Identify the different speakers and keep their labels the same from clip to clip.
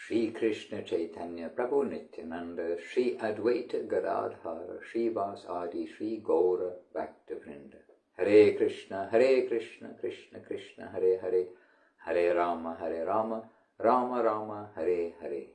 Speaker 1: Shri Krishna Chaitanya Prabhu Nityananda, Shri Advaita Gadadhara, Shri Vas Adi, Shri Gaura Bhaktavrinda. Hare Krishna, Krishna Krishna, Hare Hare, Hare Rama, Rama Rama, Hare Hare.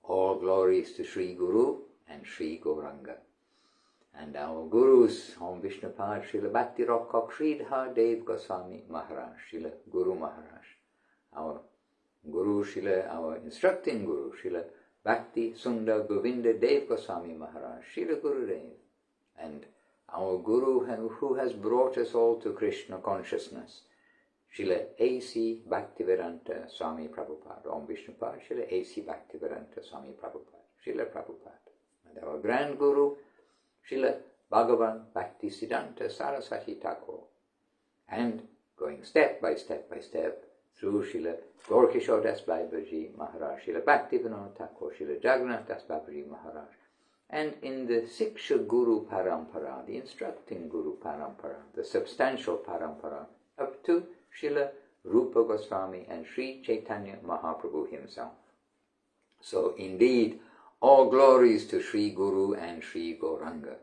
Speaker 1: All glories to Shri Guru and Shri Gauranga. And our Gurus, Om Vishnupad, Srila Bhakti Rockok, Sridhar Dev Goswami Maharaj, Srila Guru Maharaj. Our Guru Srila, our instructing Guru, Srila Bhakti Sundar Govinda Dev Goswami Maharaj, Srila Gurudev. And our Guru who has brought us all to Krishna consciousness, Srila A.C. Bhaktivedanta Swami Prabhupada, Om Vishnupad, Srila A.C. Bhaktivedanta Swami Prabhupada, Srila Prabhupada. And our Grand Guru, Srila Bhagavan Bhakti Siddhanta Saraswati Thakur. And going step by step through Srila Gaurkishore Das Babaji Maharaj, Srila Bhaktivinoda Thakur, Srila Jagannath Das Babaji Maharaj. And in the Siksha Guru Parampara, the instructing Guru Parampara, the substantial Parampara, up to Srila Rupa Goswami and Sri Chaitanya Mahaprabhu himself. So indeed, all glories to Sri Guru and Sri Gauranga.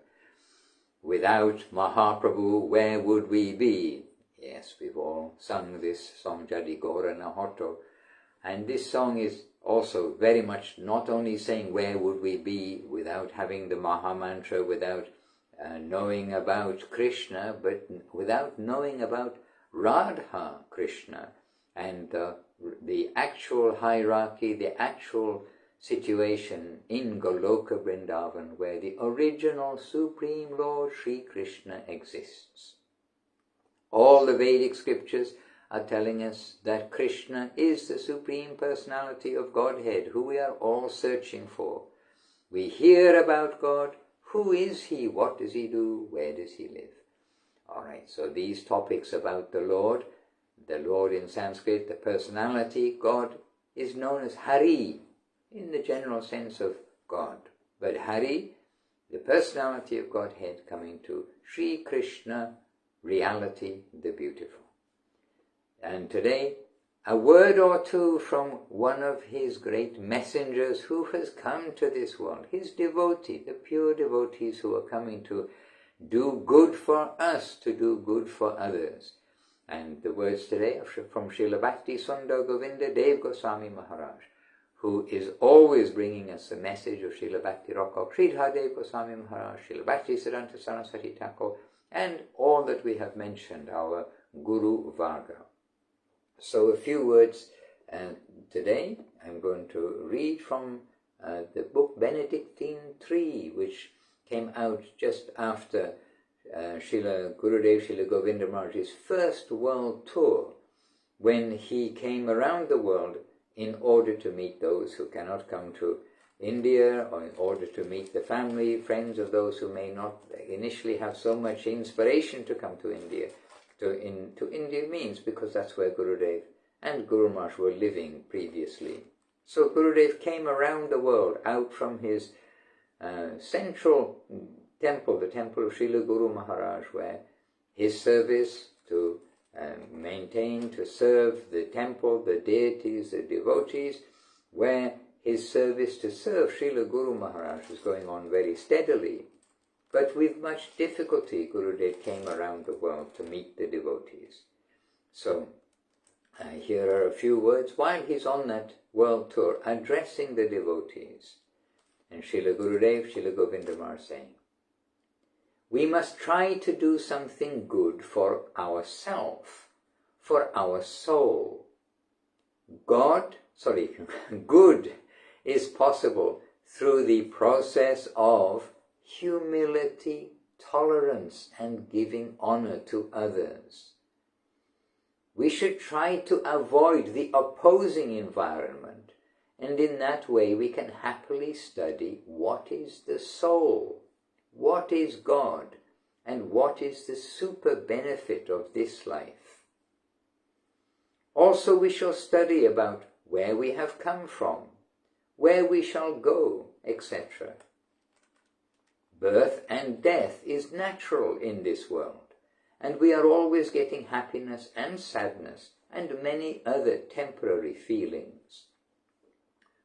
Speaker 1: Without Mahaprabhu, where would we be? Yes, we've all sung this song, Jadi Gaura Nahoto. And this song is also very much not only saying where would we be without having the Maha Mantra, without knowing about Krishna, but without knowing about Radha Krishna and the actual hierarchy, the actual situation in Goloka Vrindavan where the original Supreme Lord Sri Krishna exists. All the Vedic scriptures are telling us that Krishna is the Supreme Personality of Godhead, who we are all searching for. We hear about God. Who is He? What does He do? Where does He live? Alright, so these topics about the Lord in Sanskrit, the personality, God, is known as Hari, in the general sense of God. But Hari, the personality of Godhead, coming to Sri Krishna, reality, the beautiful. And today, a word or two from one of His great messengers who has come to this world, His devotee, the pure devotees who are coming to do good for us, to do good for others. And the words today are from Srila Bhakti Sundar Govinda Dev Goswami Maharaj, who is always bringing us the message of Srila Bhakti Rockok, Sridhar Dev Goswami Maharaj, Srila Bhakti Siddhanta Saraswati Thakur, and all that we have mentioned, our Guru Varga. So a few words today. I'm going to read from the book Benedictine III, which came out just after Srila Gurudev Srila Govinda Maharaj's first world tour, when he came around the world in order to meet those who cannot come to India, or in order to meet the family, friends of those who may not initially have so much inspiration to come to India. To India means because that's where Gurudev and Guru Maharaj were living previously. So Gurudev came around the world, out from his central temple, the temple of Srila Guru Maharaj, where his service to maintain, to serve the temple, the deities, the devotees, where his service to serve Srila Guru Maharaj was going on very steadily. But with much difficulty, Gurudev came around the world to meet the devotees. So here are a few words while he's on that world tour, addressing the devotees. And Srila Gurudev, Srila Govinda Maharaj saying, we must try to do something good for ourself, for our soul. Good is possible through the process of humility, tolerance, and giving honor to others. We should try to avoid the opposing environment, and in that way we can happily study what is the soul, what is God, and what is the super benefit of this life. Also we shall study about where we have come from, where we shall go, etc. Birth and death is natural in this world, and we are always getting happiness and sadness and many other temporary feelings.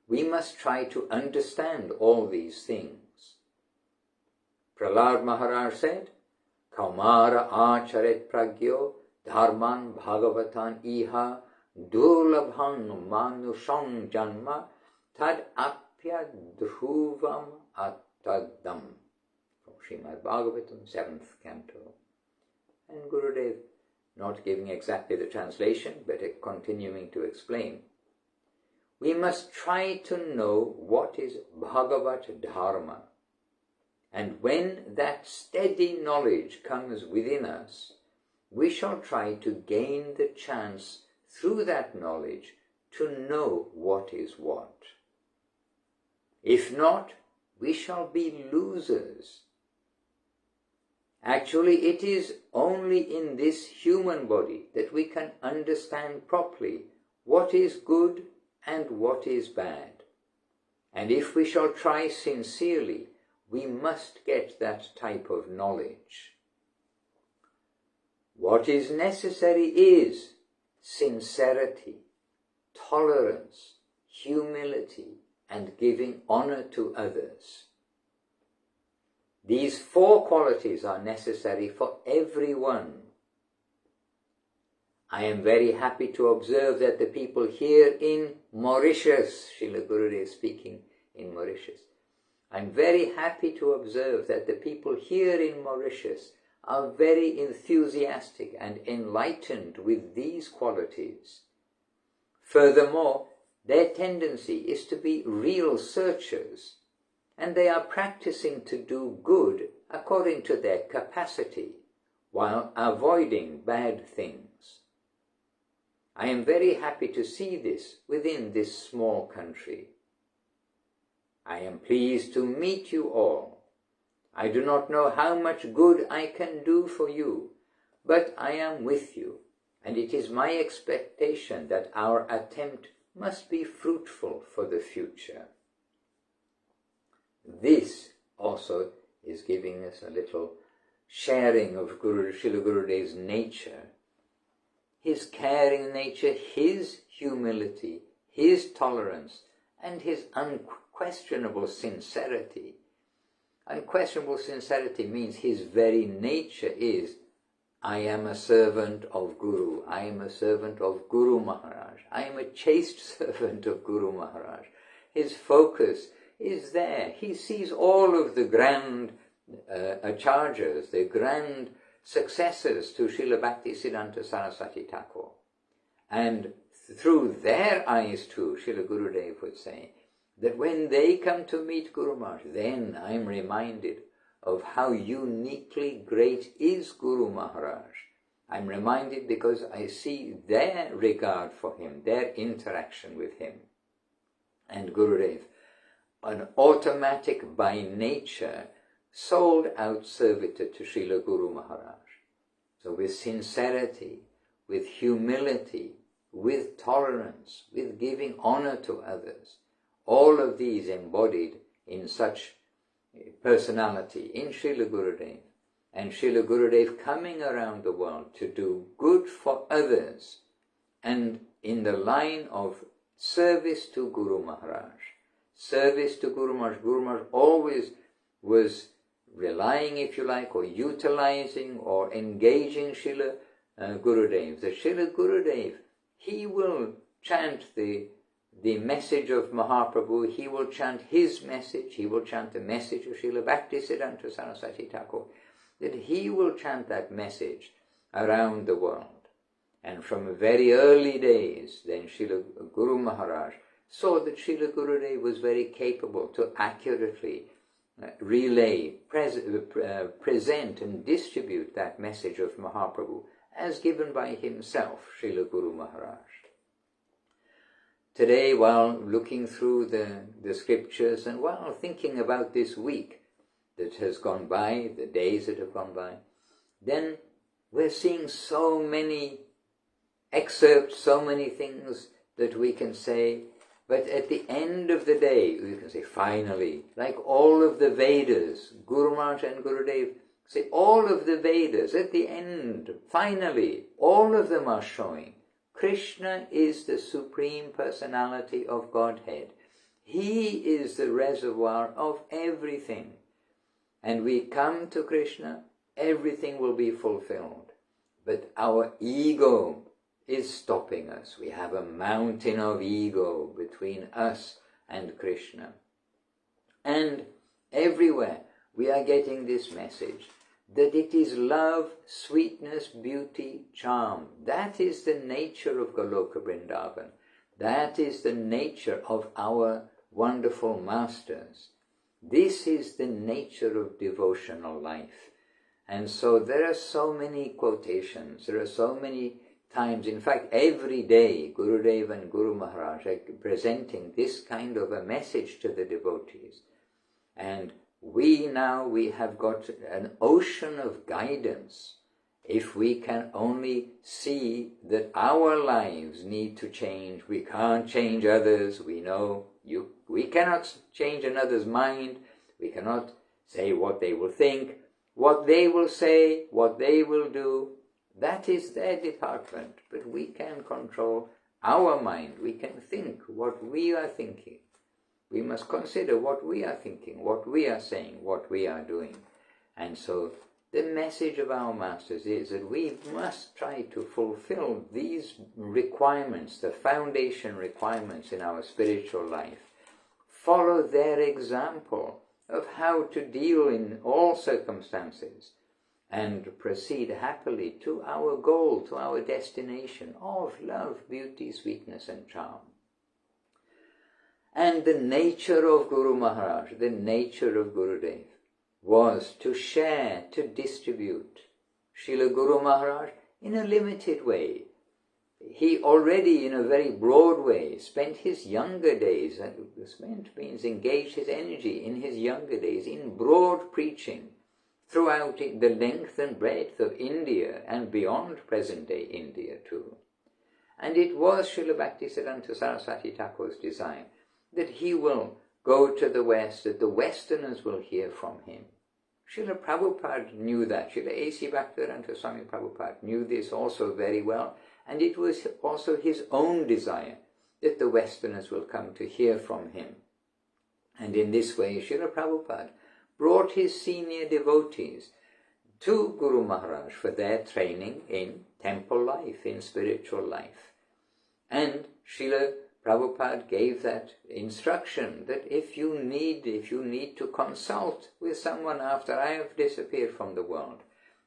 Speaker 1: we must try to understand all these things. Prahlad Maharaj said, Kaumara acharet pragyo dharman bhagavatan iha durlabhan manusham janma tad apya dhruvam atadam. From Srimad Bhagavatam, 7th canto. And Gurudev, not giving exactly the translation, but continuing to explain, we must try to know what is Bhagavat Dharma. And when that steady knowledge comes within us, we shall try to gain the chance through that knowledge to know what is what. If not, we shall be losers. Actually, it is only in this human body that we can understand properly what is good and what is bad. And if we shall try sincerely, we must get that type of knowledge. What is necessary is sincerity, tolerance, humility, and giving honor to others. These 4 qualities are necessary for everyone. I am very happy to observe that the people here in Mauritius, Srila Gurudev speaking in Mauritius, I'm very happy to observe that the people here in Mauritius are very enthusiastic and enlightened with these qualities. Furthermore, their tendency is to be real searchers, and they are practicing to do good according to their capacity, while avoiding bad things. I am very happy to see this within this small country. I am pleased to meet you all. I do not know how much good I can do for you, but I am with you, and it is my expectation that our attempt must be fruitful for the future. This also is giving us a little sharing of Srila Gurudev's nature, his caring nature, his humility, his tolerance, and his unquestionable sincerity. Unquestionable sincerity means his very nature is, I am a servant of Guru, I am a servant of Guru Maharaj, I am a chaste servant of Guru Maharaj. His focus is there. He sees all of the grand acharyas, the grand successors to Srila Bhaktisiddhanta Saraswati Thakur. And through their eyes too, Srila Gurudev would say, that when they come to meet Guru Maharaj, then I am reminded of how uniquely great is Guru Maharaj. I am reminded because I see their regard for him, their interaction with him. And Gurudev, an automatic by nature, sold out servitor to Srila Guru Maharaj. So with sincerity, with humility, with tolerance, with giving honor to others, all of these embodied in such personality in Srila Gurudev, and Srila Gurudev coming around the world to do good for others, and in the line of service to Guru Maharaj. Service to Guru Maharaj. Guru Maharaj always was relying, if you like, or utilizing or engaging Srila Gurudev. The Srila Gurudev, he will chant the message of Mahaprabhu, he will chant his message, he will chant the message of Srila Bhaktisiddhanta Saraswati Thakur, that he will chant that message around the world. And from very early days, then Srila Guru Maharaj saw that Srila Gurudev was very capable to accurately relay, present and distribute that message of Mahaprabhu as given by himself, Srila Guru Maharaj. Today, while looking through the scriptures and while thinking about this week that has gone by, the days that have gone by, then we're seeing so many excerpts, so many things that we can say, but at the end of the day, we can say, finally, like all of the Vedas, Guru Maharaj and Gurudev say, all of the Vedas, at the end, finally, all of them are showing Krishna is the Supreme Personality of Godhead. He is the reservoir of everything. And we come to Krishna, everything will be fulfilled. But our ego is stopping us. We have a mountain of ego between us and Krishna. And everywhere we are getting this message that it is love, sweetness, beauty, charm. That is the nature of Goloka Vrindavan. That is the nature of our wonderful masters. This is the nature of devotional life. And so there are so many quotations, there are so many times, in fact every day, Gurudev and Guru Maharaj are presenting this kind of a message to the devotees. And we have got an ocean of guidance if we can only see that our lives need to change. We can't change others, we know. We cannot change another's mind, we cannot say what they will think, what they will say, what they will do. That is their department, but we can control our mind, we can think what we are thinking. We must consider what we are thinking, what we are saying, what we are doing. And so the message of our masters is that we must try to fulfill these requirements, the foundation requirements in our spiritual life. Follow their example of how to deal in all circumstances and proceed happily to our goal, to our destination of love, beauty, sweetness and charm. And the nature of Guru Maharaj, the nature of Gurudev, was to share, to distribute. Srila Guru Maharaj, in a limited way, he already in a very broad way spent his younger days, and spent means engaged his energy in his younger days in broad preaching throughout the length and breadth of India and beyond present-day India too. And it was Srila Bhaktisiddhanta Saraswati Thakur's design that he will go to the West, that the Westerners will hear from him. Srila Prabhupada knew that. Srila A.C. Bhaktivedanta Swami Prabhupada knew this also very well, and it was also his own desire that the Westerners will come to hear from him. And in this way, Srila Prabhupada brought his senior devotees to Guru Maharaj for their training in temple life, in spiritual life. And Srila Prabhupada gave that instruction that if you need to consult with someone after I have disappeared from the world,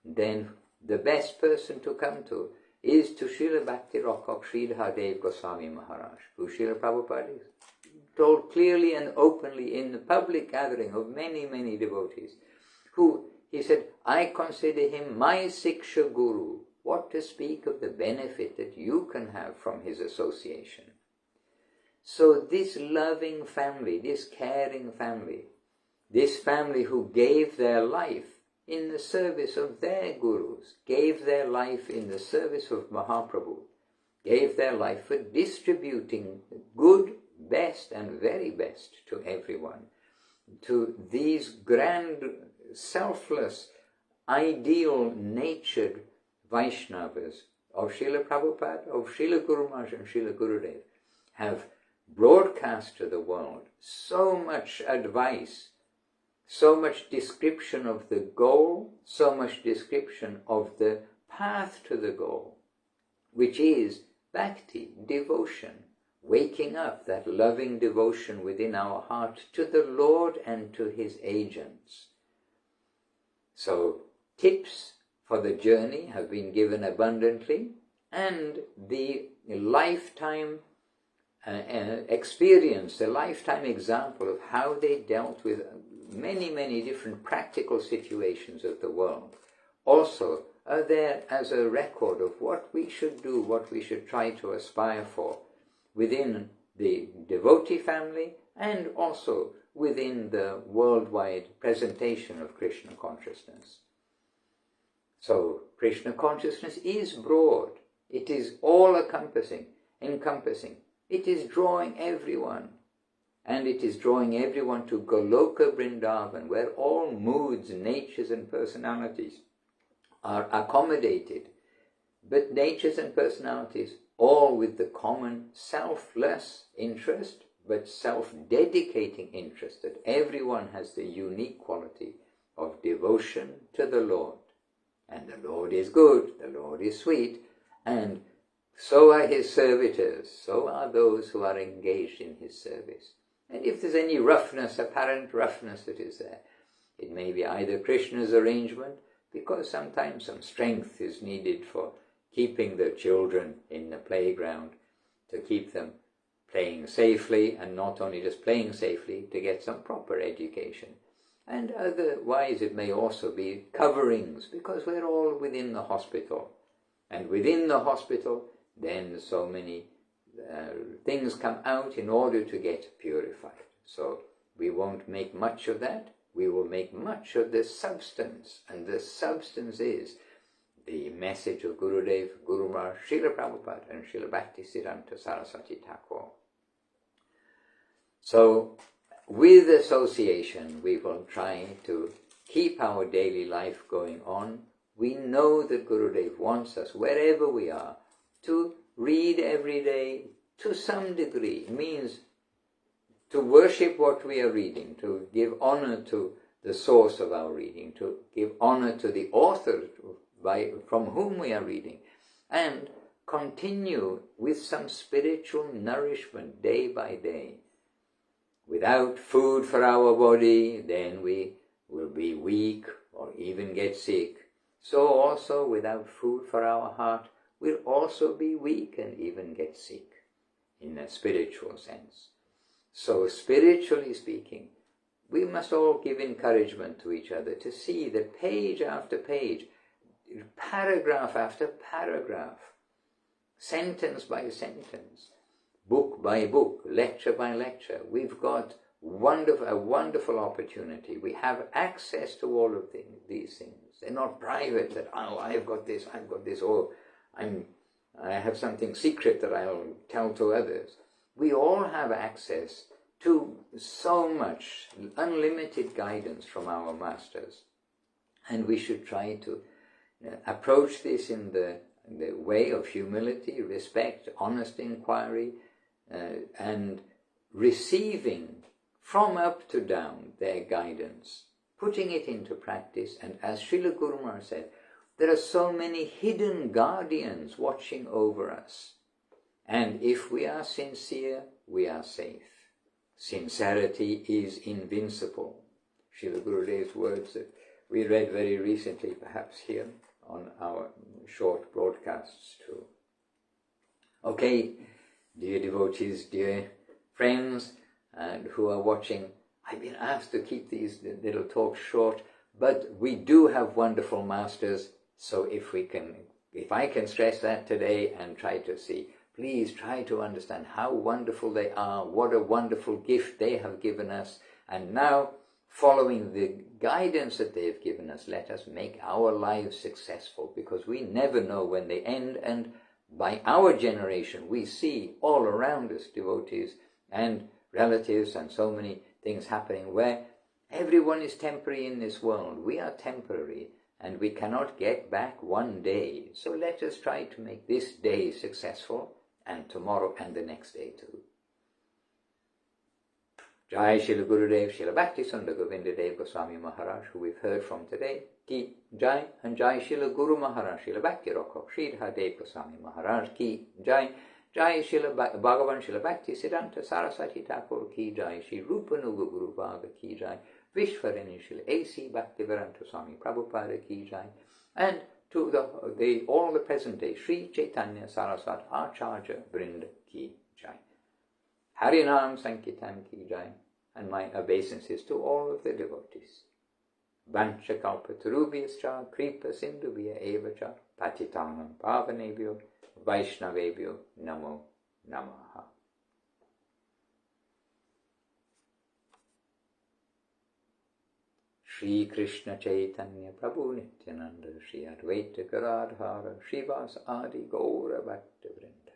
Speaker 1: then the best person to come to is to Srila Bhakti Rakkhak Sridhar Dev Goswami Maharaj, who Srila Prabhupada told clearly and openly in the public gathering of many, many devotees, who, he said, I consider him my Siksha Guru. What to speak of the benefit that you can have from his association. So this loving family, this caring family, this family who gave their life in the service of their gurus, gave their life in the service of Mahaprabhu, gave their life for distributing good, best and very best to everyone, to these grand, selfless, ideal, natured Vaishnavas of Srila Prabhupada, of Srila Guru Maharaj and Srila Gurudev, have broadcast to the world so much advice, so much description of the goal, so much description of the path to the goal, which is bhakti, devotion, waking up that loving devotion within our heart to the Lord and to his agents. So tips for the journey have been given abundantly, and the lifetime experience, the lifetime example of how they dealt with many, many different practical situations of the world also are there as a record of what we should do, what we should try to aspire for within the devotee family and also within the worldwide presentation of Krishna consciousness. So Krishna consciousness is broad. It is all-encompassing. It is drawing everyone. And it is drawing everyone to Goloka Vrindavan, where all moods, natures and personalities are accommodated. But natures and personalities all with the common selfless interest, but self-dedicating interest, that everyone has the unique quality of devotion to the Lord. And the Lord is good, the Lord is sweet, and so are his servitors, so are those who are engaged in his service. And if there's any roughness, apparent roughness that is there, it may be either Krishna's arrangement, because sometimes some strength is needed for keeping the children in the playground, to keep them playing safely, and not only just playing safely, to get some proper education. And otherwise it may also be coverings, because we're all within the hospital. And within the hospital, then so many things come out in order to get purified. So we won't make much of that. We will make much of the substance, and the substance is the message of Gurudev, Guru Maharaj, Srila Prabhupada, and Srila Bhaktisiddhanta Saraswati Thakur. So, with association, we will try to keep our daily life going on. We know that Gurudev wants us, wherever we are, to read every day to some degree. It means to worship what we are reading, to give honor to the source of our reading, to give honor to the author from whom we are reading, and continue with some spiritual nourishment day by day. Without food for our body, then we will be weak or even get sick. So also without food for our heart, we'll also be weak and even get sick, in a spiritual sense. So spiritually speaking, we must all give encouragement to each other to see that page after page, paragraph after paragraph, sentence by sentence, book by book, lecture by lecture, we've got a wonderful opportunity. We have access to all of these things. They're not private, that, oh, I've got this, or I have something secret that I'll tell to others. We all have access to so much unlimited guidance from our masters, and we should try to approach this in the way of humility, respect, honest inquiry, and receiving from up to down their guidance, putting it into practice. And as Srila Guru Maharaj said, there are so many hidden guardians watching over us, and if we are sincere, we are safe. Sincerity is invincible. Srila Gurudev's words that we read very recently, perhaps here on our short broadcasts too. Okay, dear devotees, dear friends, and who are watching, I've been asked to keep these little talks short, but we do have wonderful masters, so if I can stress that today and try to see, please try to understand how wonderful they are, what a wonderful gift they have given us, and now, following the guidance that they have given us, let us make our lives successful, because we never know when they end, and by our generation we see all around us devotees and relatives and so many things happening where everyone is temporary in this world. We are temporary, and we cannot get back one day. So let us try to make this day successful, and tomorrow and the next day too. Jai Srila Gurudev, Srila Bhaktisundar Govinda Dev Goswami Maharaj, who we've heard from today, Ki Jai, and Jai Srila Guru Maharaj, Srila Bhakti Rokho, Sridhar Dev Goswami Maharaj, Ki Jai, Jai Srila Bhagavan Srila Bhaktisiddhanta Saraswati Thakur, Ki Jai, Sri Rupanuga Guru Bhaga, Ki Jai, Vishwarani Srila A.C. Bhaktivedanta Swami Prabhupada, Ki Jai, and to all the present day, Sri Chaitanya Saraswat Acharya Vrinda, Ki Jai. Harinam Sankirtan Ki Jai, and my obeisances to all of the devotees. Vancha kalpatarubhyascha kripa sindhubhya evacha patitanam pavanebhyo vaishnavebhyo namo namaha. Shri Krishna Chaitanya Prabhu Nityananda, Shri Advaita Garadhara, Srivas Adi Gaura Bhakta Vrinda.